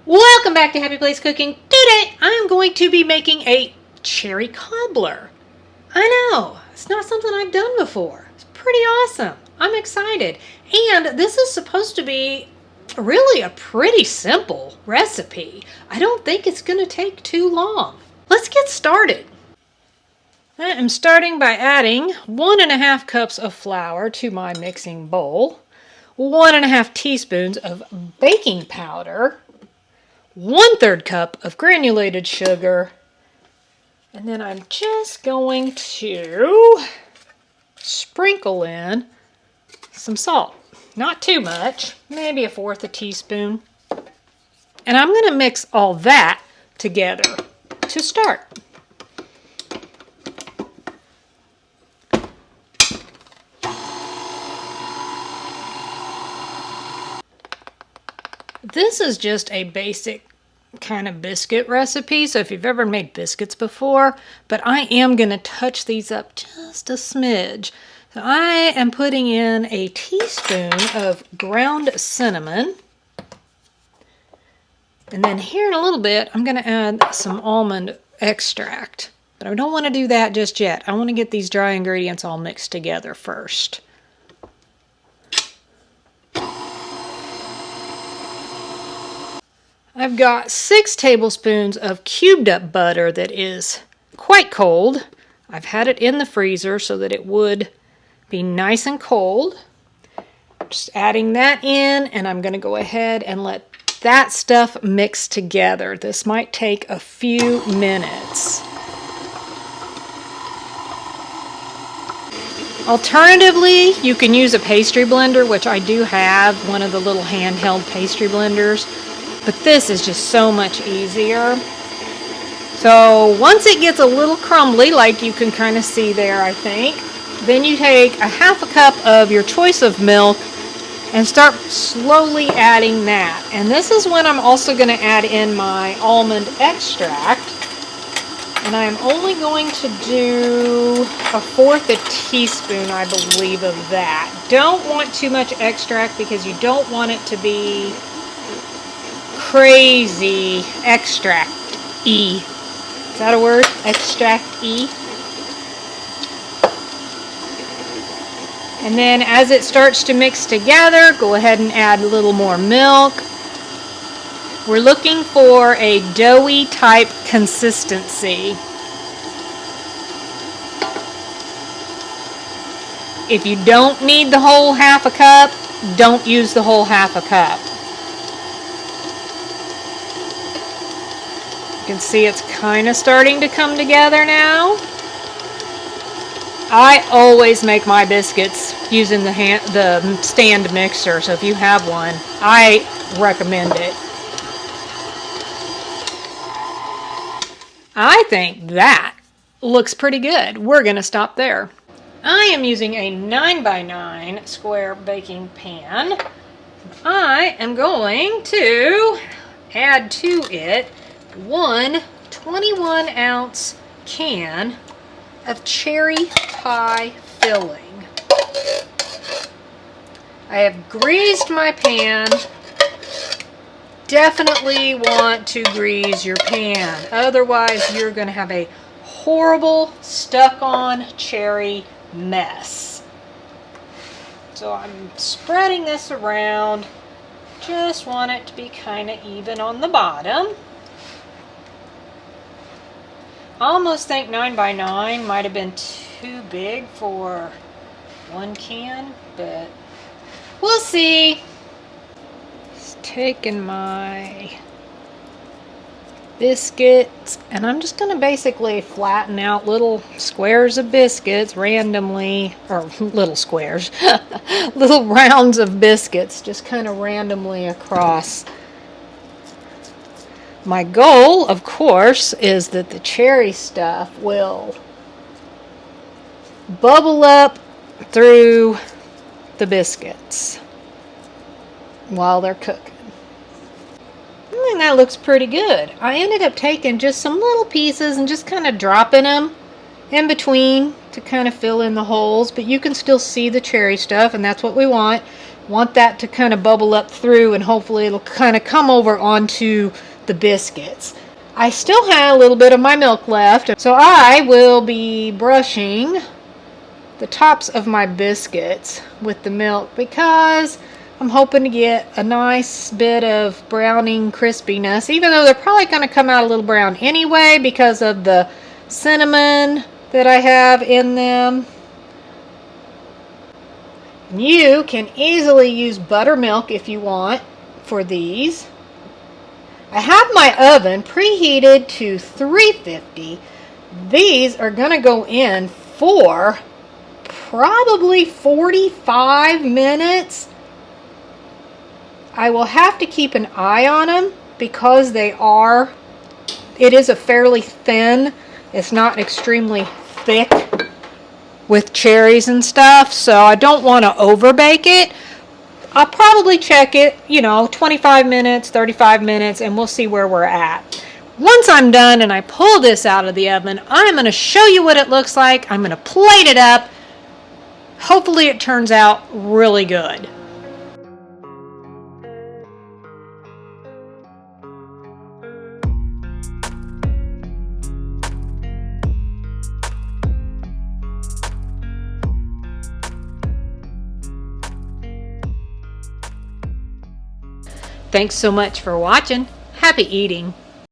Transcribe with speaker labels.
Speaker 1: Welcome back to Happy Place Cooking. Today I'm going to be making a cherry cobbler. I know, it's not something I've done before. It's pretty awesome. I'm excited. And this is supposed to be really a pretty simple recipe. I don't think it's going to take too long. Let's get started. I am starting by adding 1.5 cups of flour to my mixing bowl, 1.5 teaspoons of baking powder, 1/3 cup of granulated sugar, and then I'm just going to sprinkle in some salt. Not too much, maybe 1/4 teaspoon. And I'm going to mix all that together to start. This is just a basic kind of biscuit recipe, so if you've ever made biscuits before, but I am going to touch these up just a smidge. So I am putting in a teaspoon of ground cinnamon, and then here in a little bit I'm going to add some almond extract, but I don't want to do that just yet. I want to get these dry ingredients all mixed together first. I've got 6 tablespoons of cubed up butter that is quite cold. I've had it in the freezer so that it would be nice and cold. Just adding that in, and I'm going to go ahead and let that stuff mix together. This might take a few minutes. Alternatively, you can use a pastry blender, which I do have, one of the little handheld pastry blenders. But this is just so much easier. So once it gets a little crumbly, like you can kind of see there, I think, then you take 1/2 cup of your choice of milk and start slowly adding that. And this is when I'm also going to add in my almond extract. And I'm only going to do 1/4 teaspoon, I believe, of that. Don't want too much extract because you don't want it to be crazy extract-y. Is that a word? Extract-y. And then as it starts to mix together, go ahead and add a little more milk. We're looking for a doughy type consistency. If you don't need the whole 1/2 cup, don't use the whole 1/2 cup. You can see it's kind of starting to come together now. I always make my biscuits using the stand mixer, so if you have one, I recommend it. I think that looks pretty good. We're going to stop there. I am using a 9x9 square baking pan. I am going to add to it one 21-ounce can of cherry pie filling. I have greased my pan. Definitely want to grease your pan, otherwise you're going to have a horrible stuck-on cherry mess. So I'm spreading this around. Just want it to be kind of even on the bottom. I almost think 9x9 might have been too big for one can, but we'll see. Just taking my biscuits, and I'm just going to basically flatten out little squares of biscuits randomly, or little squares, little rounds of biscuits, just kind of randomly across. My goal, of course, is that the cherry stuff will bubble up through the biscuits while they're cooking. I think that looks pretty good. I ended up taking just some little pieces and just kind of dropping them in between to kind of fill in the holes, but you can still see the cherry stuff, and that's what we want. Want that to kind of bubble up through, and hopefully it'll kind of come over onto the biscuits. I still have a little bit of my milk left, so I will be brushing the tops of my biscuits with the milk because I'm hoping to get a nice bit of browning crispiness, even though they're probably going to come out a little brown anyway because of the cinnamon that I have in them. You can easily use buttermilk if you want for these. I have my oven preheated to 350. These are going to go in for probably 45 minutes. I will have to keep an eye on them because it is a fairly thin, it's not extremely thick with cherries and stuff, so I don't want to over bake it. I'll probably check it, 25 minutes, 35 minutes, and we'll see where we're at. Once I'm done and I pull this out of the oven, I'm going to show you what it looks like. I'm going to plate it up. Hopefully it turns out really good. Thanks so much for watching. Happy eating.